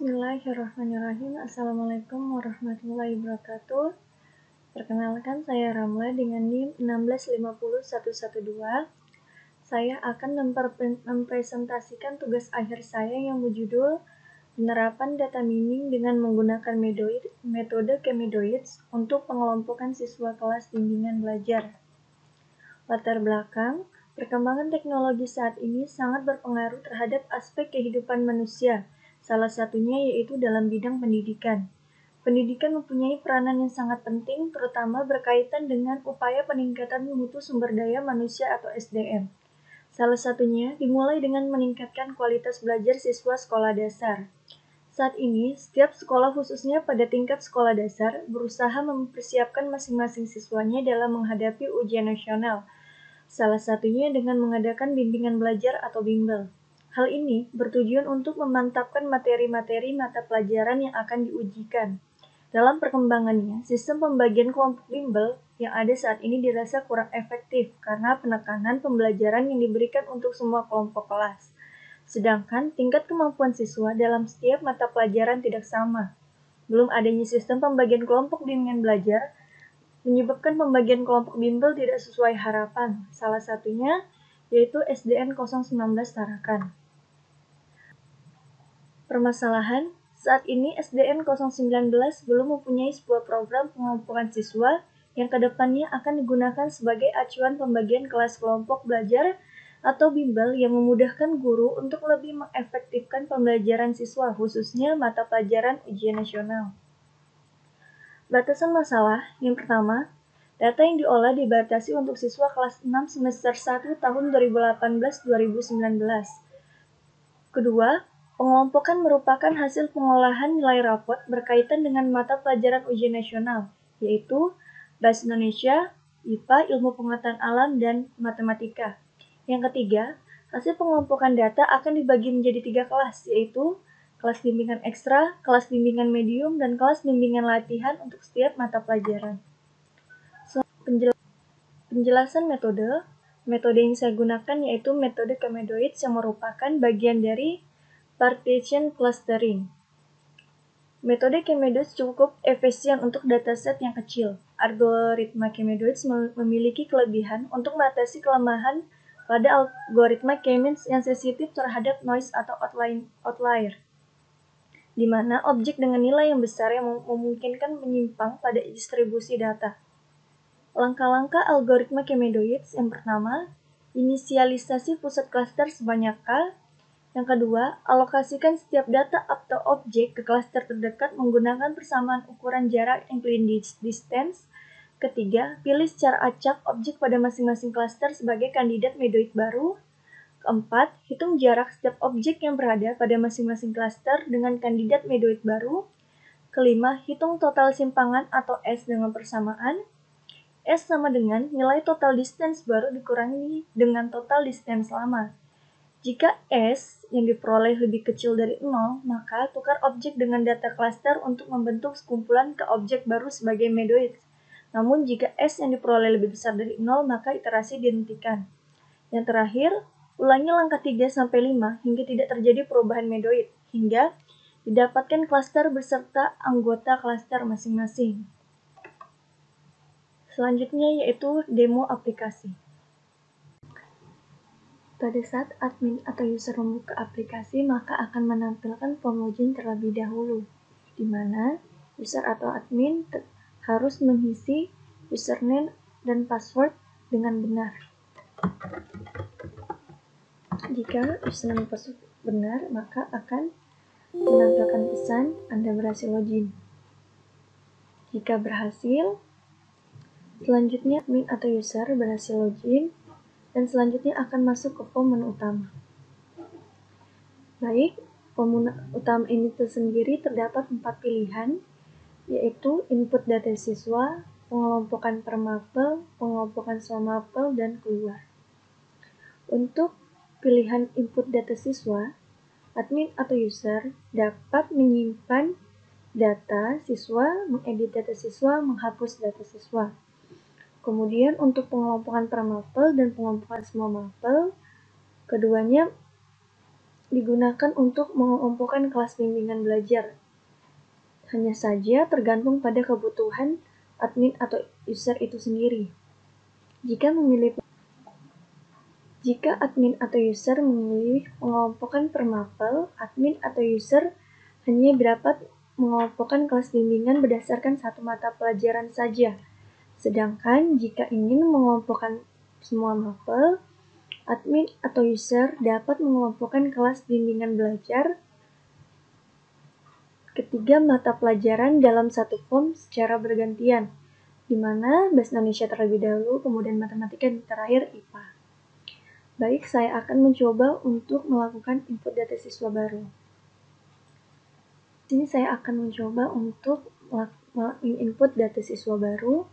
Bismillahirrahmanirrahim. Assalamualaikum warahmatullahi wabarakatuh. Perkenalkan, saya Ramla dengan NIM 1650112. Saya akan mempresentasikan tugas akhir saya yang berjudul penerapan data mining dengan menggunakan metode Chemedoids untuk pengelompokan siswa kelas bimbingan belajar. Latar belakang, perkembangan teknologi saat ini sangat berpengaruh terhadap aspek kehidupan manusia. Salah satunya yaitu dalam bidang pendidikan. Pendidikan mempunyai peranan yang sangat penting, terutama berkaitan dengan upaya peningkatan mutu sumber daya manusia atau SDM. Salah satunya dimulai dengan meningkatkan kualitas belajar siswa sekolah dasar. Saat ini, setiap sekolah khususnya pada tingkat sekolah dasar berusaha mempersiapkan masing-masing siswanya dalam menghadapi ujian nasional. Salah satunya dengan mengadakan bimbingan belajar atau bimbel. Hal ini bertujuan untuk memantapkan materi-materi mata pelajaran yang akan diujikan. Dalam perkembangannya, sistem pembagian kelompok bimbel yang ada saat ini dirasa kurang efektif karena penekanan pembelajaran yang diberikan untuk semua kelompok kelas. Sedangkan tingkat kemampuan siswa dalam setiap mata pelajaran tidak sama. Belum adanya sistem pembagian kelompok bimbingan belajar menyebabkan pembagian kelompok bimbel tidak sesuai harapan. Salah satunya yaitu SDN 019 Tarakan. Permasalahan, saat ini SDN 019 belum mempunyai sebuah program pengelompokan siswa yang kedepannya akan digunakan sebagai acuan pembagian kelas kelompok belajar atau bimbel yang memudahkan guru untuk lebih mengefektifkan pembelajaran siswa, khususnya mata pelajaran ujian nasional. Batasan masalah, yang pertama, data yang diolah dibatasi untuk siswa kelas 6 semester 1 tahun 2018-2019. Kedua, pengelompokan merupakan hasil pengolahan nilai rapot berkaitan dengan mata pelajaran ujian nasional, yaitu Bahasa Indonesia, IPA, Ilmu Pengetahuan Alam, dan Matematika. Yang ketiga, hasil pengelompokan data akan dibagi menjadi 3 kelas, yaitu kelas bimbingan ekstra, kelas bimbingan medium, dan kelas bimbingan latihan untuk setiap mata pelajaran. Penjelasan metode yang saya gunakan yaitu metode Chemedoids yang merupakan bagian dari partition clustering. Metode Chemedoids cukup efisien untuk dataset yang kecil. Algoritma Chemedoids memiliki kelebihan untuk mengatasi kelemahan pada algoritma K-means yang sensitif terhadap noise atau outlier, di mana objek dengan nilai yang besar yang memungkinkan menyimpang pada distribusi data. Langkah-langkah algoritma Chemedoids yang pertama, inisialisasi pusat klaster sebanyak K. Yang kedua, alokasikan setiap data atau objek ke klaster terdekat menggunakan persamaan ukuran jarak Euclidean distance. Ketiga, pilih secara acak objek pada masing-masing klaster sebagai kandidat medoid baru. Keempat, hitung jarak setiap objek yang berada pada masing-masing klaster dengan kandidat medoid baru. Kelima, hitung total simpangan atau S dengan persamaan. S sama dengan nilai total distance baru dikurangi dengan total distance lama. Jika S yang diperoleh lebih kecil dari 0, maka tukar objek dengan data klaster untuk membentuk sekumpulan ke objek baru sebagai medoid. Namun jika S yang diperoleh lebih besar dari 0, maka iterasi dihentikan. Yang terakhir, ulangi langkah 3-5 hingga tidak terjadi perubahan medoid, hingga didapatkan klaster beserta anggota klaster masing-masing. Selanjutnya yaitu demo aplikasi. Pada saat admin atau user membuka aplikasi, maka akan menampilkan form login terlebih dahulu, di mana user atau admin harus mengisi username dan password dengan benar. Jika username dan password benar, maka akan menampilkan pesan Anda berhasil login. Jika berhasil, selanjutnya admin atau user berhasil login, dan selanjutnya akan masuk ke form menu utama. Baik, form utama ini tersendiri terdapat 4 pilihan, yaitu input data siswa, pengelompokan per mapel, pengelompokan semua mapel, dan keluar. Untuk pilihan input data siswa, admin atau user dapat menyimpan data siswa, mengedit data siswa, menghapus data siswa. Kemudian untuk pengelompokan per mapel dan pengelompokan semua mapel, keduanya digunakan untuk mengelompokkan kelas bimbingan belajar. Hanya saja tergantung pada kebutuhan admin atau user itu sendiri. Jika admin atau user memilih mengelompokkan per mapel, admin atau user hanya dapat mengelompokkan kelas bimbingan berdasarkan satu mata pelajaran saja. Sedangkan jika ingin mengelompokkan semua mapel, admin atau user dapat mengelompokkan kelas bimbingan belajar ketiga mata pelajaran dalam satu form secara bergantian, di mana Bahasa Indonesia terlebih dahulu, kemudian matematika, dan terakhir IPA. Baik, saya akan mencoba untuk melakukan input data siswa baru. Di sini saya akan mencoba untuk input data siswa baru,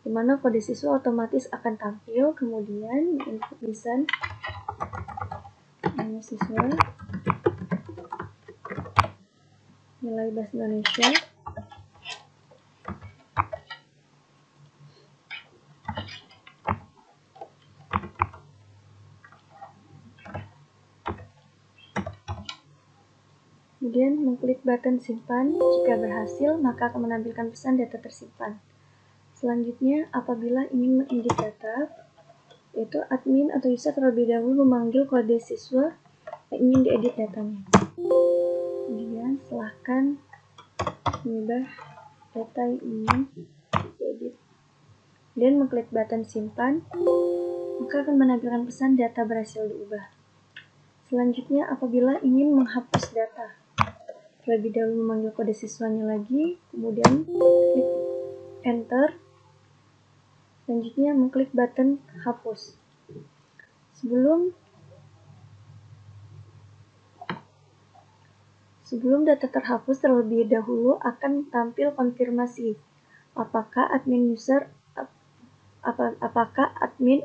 di mana kode siswa otomatis akan tampil, kemudian input lisan nama siswa, nilai Bahasa Indonesia, kemudian mengklik button simpan. Jika berhasil, maka akan menampilkan pesan data tersimpan. Selanjutnya, apabila ingin mengedit data, yaitu admin atau user terlebih dahulu memanggil kode siswa yang ingin diedit datanya. Kemudian, silahkan mengubah data yang ingin diedit. Kemudian mengklik button simpan, maka akan menampilkan pesan data berhasil diubah. Selanjutnya, apabila ingin menghapus data, terlebih dahulu memanggil kode siswanya lagi, kemudian klik enter. Selanjutnya mengklik button hapus. Sebelum data terhapus, terlebih dahulu akan tampil konfirmasi apakah admin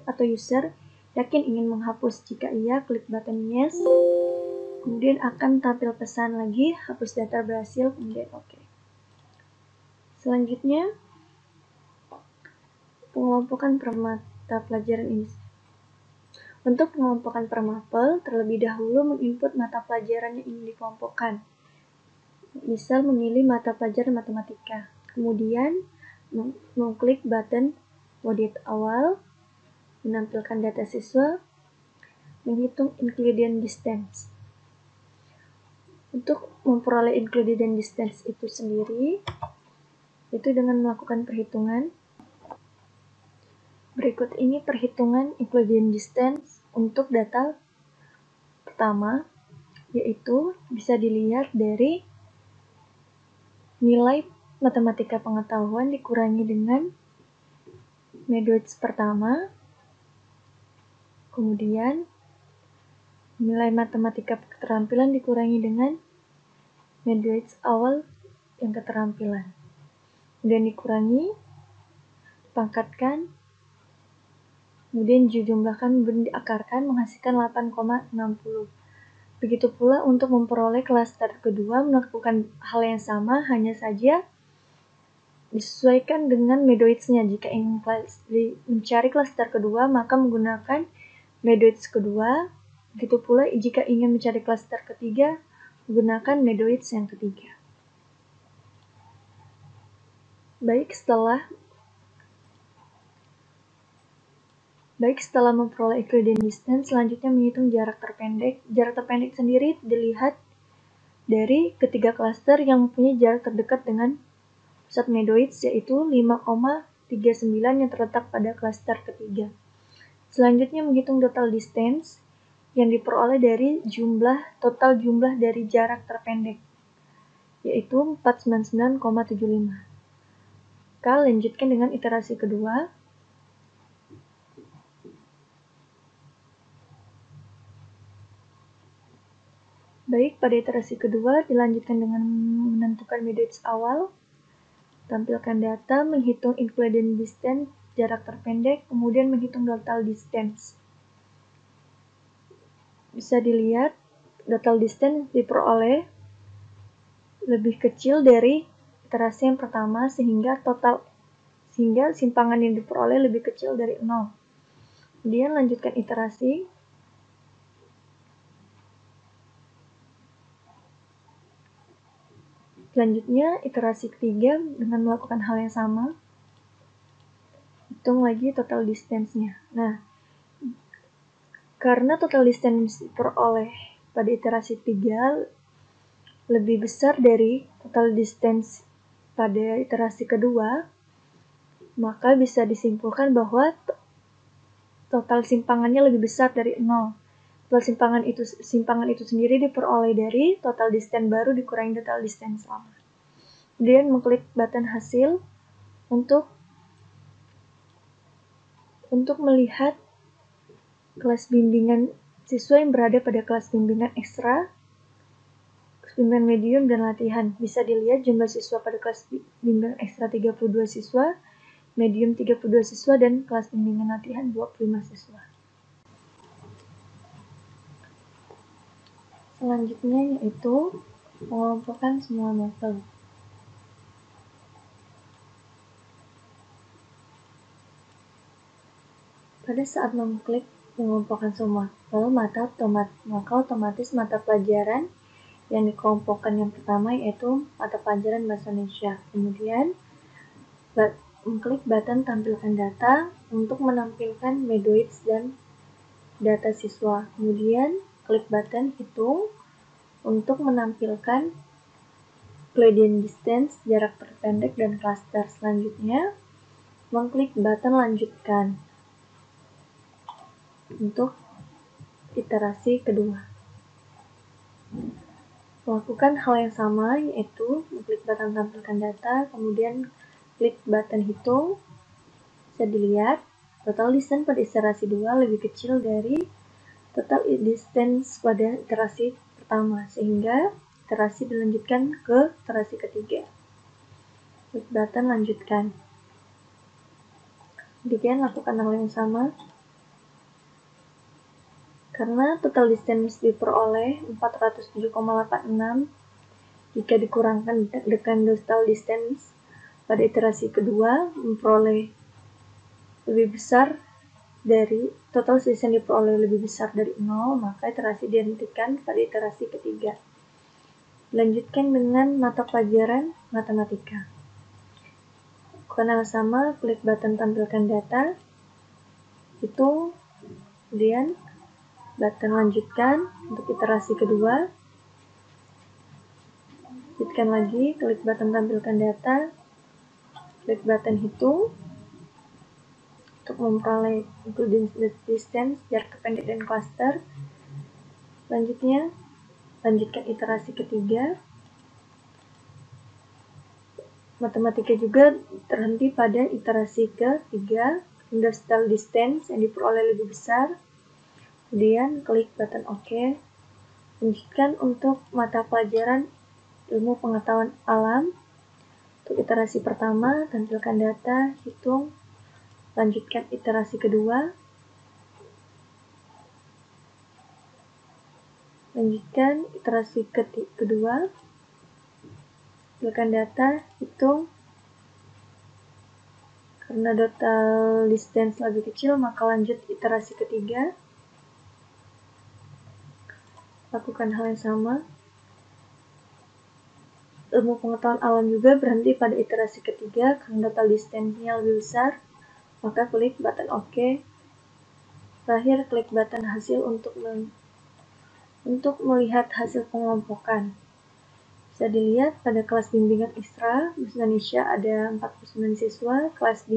atau user yakin ingin menghapus. Jika iya, klik button yes. Kemudian akan tampil pesan lagi, hapus data berhasil, kemudian oke. Selanjutnya, pengelompokan per mata pelajaran ini. Untuk pengelompokan per mapel, terlebih dahulu menginput mata pelajaran yang ingin dikelompokkan. Misal memilih mata pelajaran matematika. Kemudian, mengklik button audit awal, menampilkan data siswa, menghitung inclusion distance. Untuk memperoleh inclusion distance itu sendiri, itu dengan melakukan perhitungan. Berikut ini perhitungan inclusion distance untuk data pertama, yaitu bisa dilihat dari nilai matematika pengetahuan dikurangi dengan Medoids pertama, kemudian nilai matematika keterampilan dikurangi dengan Medoids awal yang keterampilan. Kemudian dikurangi, pangkatkan, kemudian dijumlahkan, diakarkan, menghasilkan 8,60. Begitu pula untuk memperoleh klaster kedua, melakukan hal yang sama, hanya saja disesuaikan dengan Medoids-nya. Jika ingin mencari klaster kedua, maka menggunakan Medoids kedua. Begitu pula jika ingin mencari klaster ketiga, menggunakan Medoids yang ketiga. Baik, setelah memperoleh inclusion distance, selanjutnya menghitung jarak terpendek. Jarak terpendek sendiri dilihat dari ketiga klaster yang mempunyai jarak terdekat dengan pusat Medoids, yaitu 5,39 yang terletak pada klaster ketiga. Selanjutnya menghitung total distance yang diperoleh dari total jumlah dari jarak terpendek, yaitu 499,75. Maka lanjutkan dengan iterasi kedua. Baik, pada iterasi kedua dilanjutkan dengan menentukan Medoids awal, tampilkan data, menghitung inclusion distance, jarak terpendek, kemudian menghitung total distance. Bisa dilihat total distance diperoleh lebih kecil dari iterasi yang pertama, sehingga simpangan yang diperoleh lebih kecil dari 0. Kemudian lanjutkan iterasi. Selanjutnya, iterasi ketiga dengan melakukan hal yang sama. Hitung lagi total distance-nya. Nah, karena total distance diperoleh pada iterasi 3 lebih besar dari total distance pada iterasi kedua, maka bisa disimpulkan bahwa total simpangannya lebih besar dari 0. Total simpangan itu sendiri diperoleh dari total distance baru dikurangi total distance lama. Kemudian mengklik button hasil untuk melihat kelas bimbingan siswa yang berada pada kelas bimbingan ekstra, kelas bimbingan medium, dan latihan. Bisa dilihat jumlah siswa pada kelas bimbingan ekstra 32 siswa, medium 32 siswa, dan kelas bimbingan latihan 25 siswa. Selanjutnya yaitu mengelompokkan semua mapel. Pada saat mengklik mengelompokkan semua mapel, maka otomatis mata pelajaran yang dikelompokkan yang pertama yaitu mata pelajaran Bahasa Indonesia. Kemudian mengklik button tampilkan data untuk menampilkan Medoids dan data siswa. Kemudian klik button hitung untuk menampilkan Euclidean distance, jarak terpendek, dan klaster. Selanjutnya, mengklik button lanjutkan untuk iterasi kedua. Lakukan hal yang sama, yaitu mengklik button tampilkan data, kemudian klik button hitung. Bisa dilihat, total distance pada iterasi 2 lebih kecil dari total distance pada iterasi pertama, sehingga iterasi dilanjutkan ke iterasi ketiga. Klik button lanjutkan. Kemudian lakukan hal yang sama. Karena total distance diperoleh 407,86, jika dikurangkan dengan total distance pada iterasi kedua memperoleh lebih besar dari total distance yang diperoleh lebih besar dari 0, maka iterasi dihentikan pada iterasi ketiga. Lanjutkan dengan mata pelajaran matematika. Lakukan hal sama, klik button tampilkan data, hitung, kemudian button lanjutkan untuk iterasi kedua. Lanjutkan lagi, klik button tampilkan data, klik button hitung untuk memperoleh Euclidean distance, jarak terpendek, dan klaster. Selanjutnya, lanjutkan iterasi ketiga. Matematika juga terhenti pada iterasi ketiga, total distance yang diperoleh lebih besar. Kemudian klik button OK. Lanjutkan untuk mata pelajaran ilmu pengetahuan alam. Untuk iterasi pertama, tampilkan data, hitung, lanjutkan iterasi kedua. Lanjutkan iterasi kedua. Tampilkan data, hitung. Karena total distance lebih kecil, maka lanjut iterasi ketiga. Lakukan hal yang sama. Ilmu pengetahuan alam juga berhenti pada iterasi ketiga karena total distance-nya lebih besar, maka klik button OK. Terakhir, klik button hasil untuk melihat hasil pengelompokan. Bisa dilihat pada kelas bimbingan ekstra Bahasa Indonesia ada 49 siswa, kelas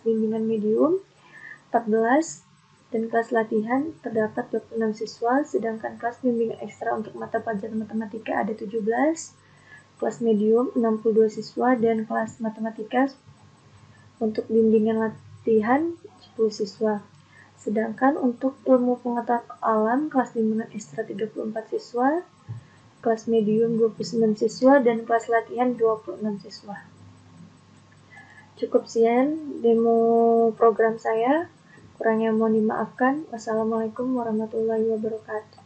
bimbingan medium 14, dan kelas latihan terdapat 26 siswa, sedangkan kelas bimbingan ekstra untuk mata pelajaran matematika ada 17, kelas medium 62 siswa, dan kelas matematika untuk bimbingan latihan 10 siswa. Sedangkan untuk ilmu pengetahuan alam, kelas bimbingan ekstra 34 siswa, kelas medium 29 siswa, dan kelas latihan 26 siswa. Cukup sekian demo program saya. Kurangnya mohon dimaafkan. Wassalamualaikum warahmatullahi wabarakatuh.